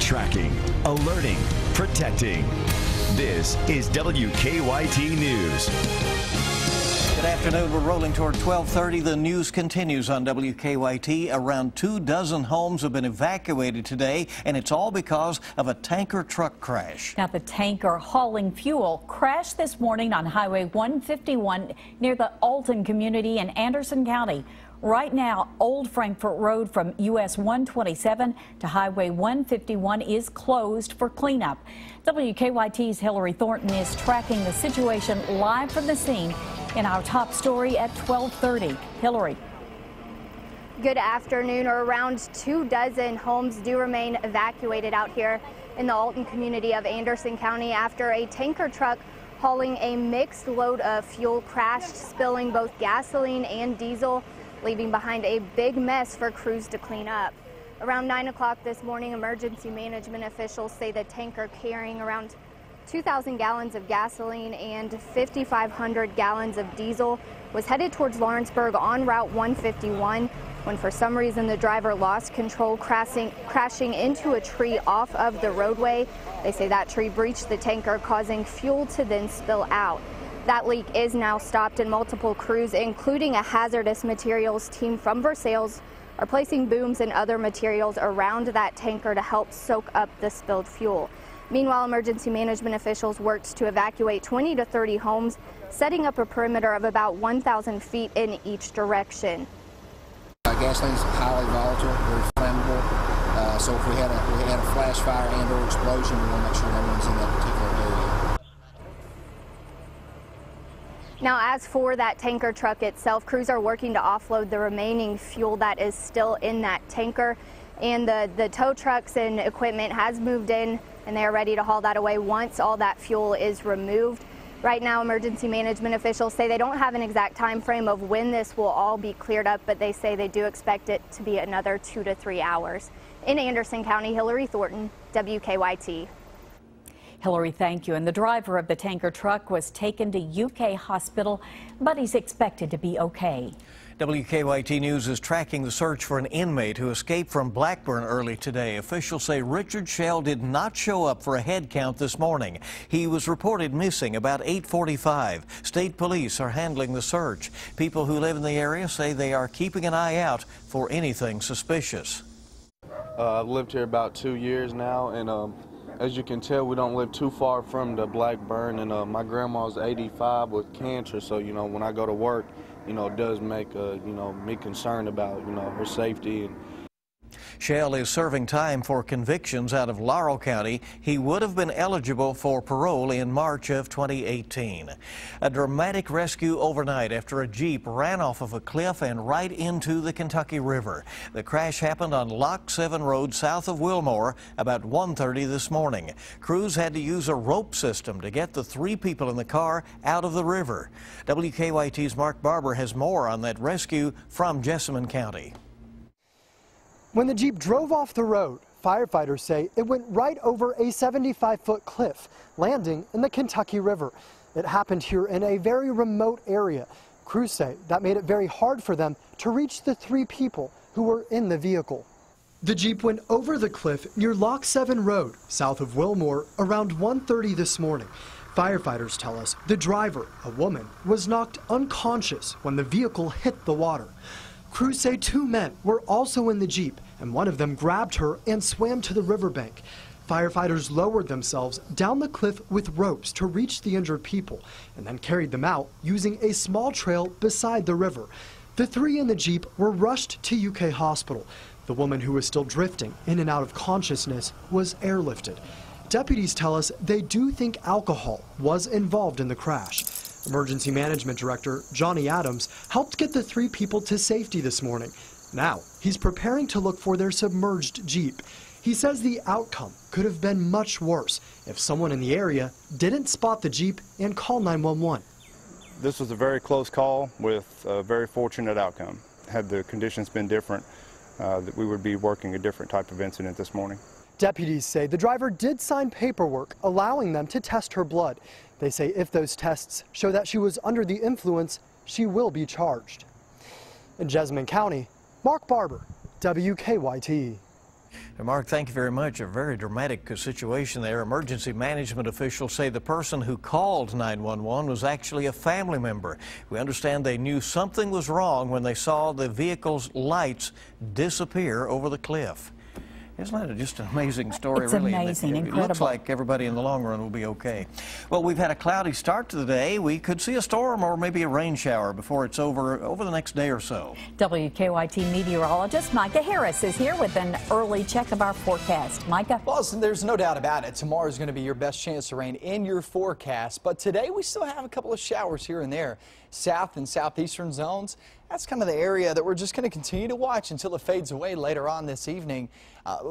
Tracking, alerting, protecting. This is WKYT News. Good afternoon. We're rolling toward 12:30. The news continues on WKYT. Around 24 homes have been evacuated today, and it's all because of a tanker truck crash. Now, the tanker hauling fuel crashed this morning on Highway 151 near the Alton community in Anderson County. Right now, Old Frankfort Road from US 127 to Highway 151 is closed for cleanup. WKYT's Hillary Thornton is tracking the situation live from the scene in our top story at 12:30. Hillary. Good afternoon. Around 24 homes do remain evacuated out here in the Alton community of Anderson County after a tanker truck hauling a mixed load of fuel crashed, spilling both gasoline and diesel, leaving behind a big mess for crews to clean up. Around 9 o'clock this morning, emergency management officials say the tanker carrying around 2,000 gallons of gasoline and 5,500 gallons of diesel was headed towards Lawrenceburg on Route 151 when for some reason the driver lost control, crashing into a tree off of the roadway. They say that tree breached the tanker, causing fuel to then spill out. That leak is now stopped, and multiple crews, including a hazardous materials team from Versailles, are placing booms and other materials around that tanker to help soak up the spilled fuel. Meanwhile, emergency management officials worked to evacuate 20 to 30 homes, setting up a perimeter of about 1,000 feet in each direction. Gasoline is highly volatile, very flammable, so if we had a flash fire and or explosion, we want to make sure no one's in that particular area. Now, as for that tanker truck itself, crews are working to offload the remaining fuel that is still in that tanker, and the tow trucks and equipment has moved in, and they are ready to haul that away once all that fuel is removed. Right now, emergency management officials say they don't have an exact time frame of when this will all be cleared up, but they say they do expect it to be another 2 to 3 hours. In Anderson County, Hillary Thornton, WKYT. Hillary, thank you. And the driver of the tanker truck was taken to UK hospital, but he's expected to be okay. WKYT News is tracking the search for an inmate who escaped from Blackburn early today. Officials say Richard Shell did not show up for a head count this morning. He was reported missing about 8:45. State police are handling the search. People who live in the area say they are keeping an eye out for anything suspicious. I've lived here about 2 years now, and as you can tell, we don't live too far from the Blackburn, and my grandma's 85 with cancer, so, you know, when I go to work, you know, it does make, me concerned about, her safety. And Shell is serving time for convictions out of Laurel County. He would have been eligible for parole in March of 2018. A dramatic rescue overnight after a Jeep ran off of a cliff and right into the Kentucky River. The crash happened on Lock 7 Road south of Wilmore about 1:30 this morning. Crews had to use a rope system to get the 3 people in the car out of the river. WKYT's Mark Barber has more on that rescue from Jessamine County. When the Jeep drove off the road, firefighters say it went right over a 75-foot cliff, landing in the Kentucky River. It happened here in a very remote area. Crews say that made it very hard for them to reach the 3 people who were in the vehicle. The Jeep went over the cliff near Lock 7 Road, south of Wilmore, around 1:30 this morning. Firefighters tell us the driver, a woman, was knocked unconscious when the vehicle hit the water. Crews say 2 men were also in the Jeep, and one of them grabbed her and swam to the riverbank. Firefighters lowered themselves down the cliff with ropes to reach the injured people, and then carried them out using a small trail beside the river. The 3 in the Jeep were rushed to UK hospital. The woman, who was still drifting in and out of consciousness, was airlifted. Deputies tell us they do think alcohol was involved in the crash. Emergency Management Director Johnny Adams helped get the 3 people to safety this morning. Now he's preparing to look for their submerged Jeep. He says the outcome could have been much worse if someone in the area didn't spot the Jeep and call 911. This was a very close call with a very fortunate outcome. Had the conditions been different, that we would be working a different type of incident this morning. Deputies say the driver did sign paperwork allowing them to test her blood. They say if those tests show that she was under the influence, she will be charged. In Jessamine County, Mark Barber, WKYT. And Mark, thank you very much. A very dramatic situation there. Emergency management officials say the person who called 911 was actually a family member. We understand they knew something was wrong when they saw the vehicle's lights disappear over the cliff. Isn't that just an amazing story? It's really? amazing, incredible. It looks like everybody in the long run will be okay. Well, we've had a cloudy start to the day. We could see a storm or maybe a rain shower before it's over the next day or so. WKYT meteorologist Micah Harris is here with an early check of our forecast. Micah? Well, there's no doubt about it. Tomorrow is going to be your best chance to rain in your forecast. But today we still have a couple of showers here and there. South and southeastern zones. That's kind of the area that we're just going to continue to watch until it fades away later on this evening.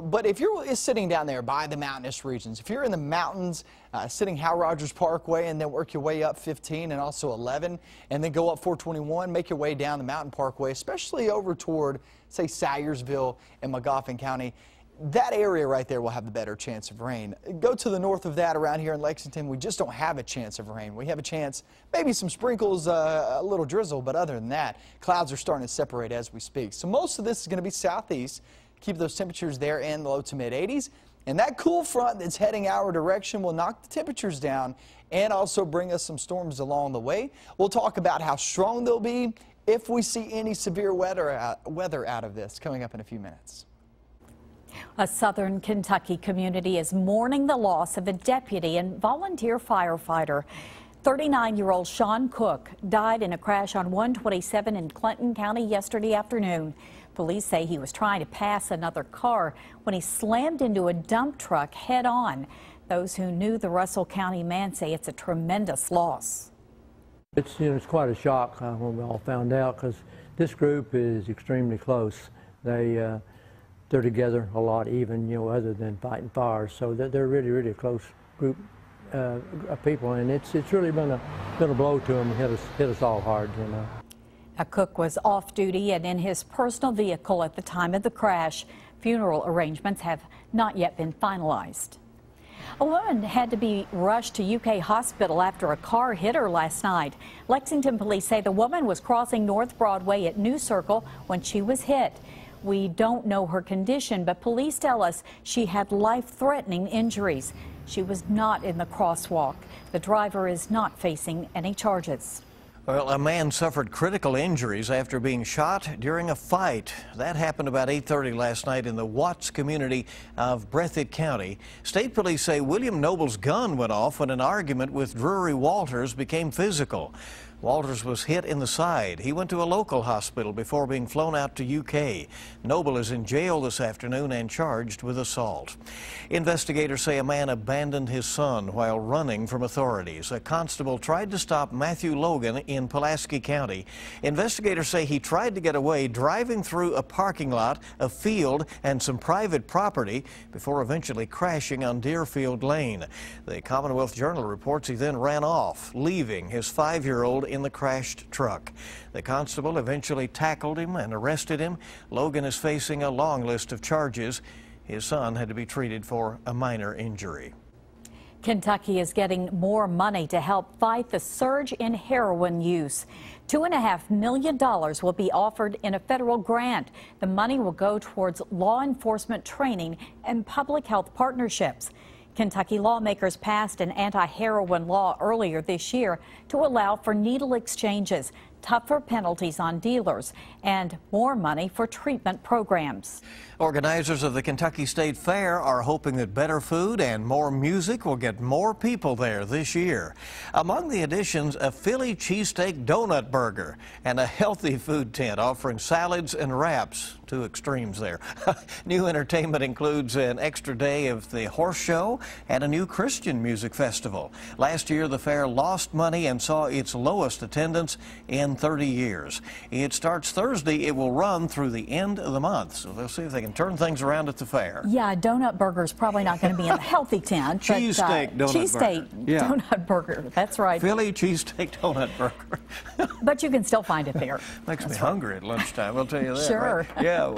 But if you're sitting down there by the mountainous regions, if you're in the mountains, sitting Hal Rogers Parkway and then work your way up 15 and also 11 and then go up 421, make your way down the Mountain Parkway, especially over toward, say, Salyersville and Magoffin County, that area right there will have the better chance of rain. Go to the north of that around here in Lexington, we just don't have a chance of rain. We have a chance, maybe some sprinkles, a little drizzle, but other than that, clouds are starting to separate as we speak. So most of this is going to be southeast. Keep those temperatures there in the low to mid 80s. And that cool front that's heading our direction will knock the temperatures down and also bring us some storms along the way. We'll talk about how strong they'll be if we see any severe weather out of this coming up in a few minutes. A southern Kentucky community is mourning the loss of a deputy and volunteer firefighter. 39-year-old Sean Cook died in a crash on 127 in Clinton County yesterday afternoon. Police say he was trying to pass another car when he slammed into a dump truck head-on. Those who knew the Russell County man say it's a tremendous loss. It's quite a shock when we all found out, because this group is extremely close. They're together a lot, even other than fighting fires. So they're really a close group of people, and it's really been a blow to them. Hit us all hard, Cook was off duty and in his personal vehicle at the time of the crash. Funeral arrangements have not yet been finalized. A woman had to be rushed to UK hospital after a car hit her last night. Lexington police say the woman was crossing North Broadway at New Circle when she was hit. We don't know her condition, but police tell us she had life-threatening injuries. She was not in the crosswalk. The driver is not facing any charges. Well, a man suffered critical injuries after being shot during a fight. That happened about 8:30 last night in the Watts community of Breathitt County. State police say William Noble's gun went off when an argument with Drury Walters became physical. Walters was hit in the side. He went to a local hospital before being flown out to UK. Noble is in jail this afternoon and charged with assault. Investigators say a man abandoned his son while running from authorities. A constable tried to stop Matthew Logan in Pulaski County. Investigators say he tried to get away driving through a parking lot, a field, and some private property before eventually crashing on Deerfield Lane. The Commonwealth Journal reports he then ran off, leaving his 5-year-old in the crashed truck. The constable eventually tackled him and arrested him. Logan is facing a long list of charges. His son had to be treated for a minor injury. Kentucky is getting more money to help fight the surge in heroin use. $2.5 million will be offered in a federal grant. The money will go towards law enforcement training and public health partnerships. Kentucky lawmakers passed an anti-heroin law earlier this year to allow for needle exchanges, tougher penalties on dealers, and more money for treatment programs. Organizers of the Kentucky State Fair are hoping that better food and more music will get more people there this year. Among the additions, a Philly cheesesteak donut burger and a healthy food tent offering salads and wraps. Two extremes there. New entertainment includes an extra day of the horse show and a new Christian music festival. Last year, the fair lost money and saw its lowest attendance in 30 years. It starts Thursday. It will run through the end of the month, so they'll see if they can turn things around at the fair. Yeah, a donut burger is probably not going to be in the healthy tent. Cheesesteak donut burger. Yeah. Donut burger, that's right. Philly cheesesteak donut burger. But you can still find it there. Makes me hungry at lunchtime, I'll tell you that. Sure. Right? Yeah. Well.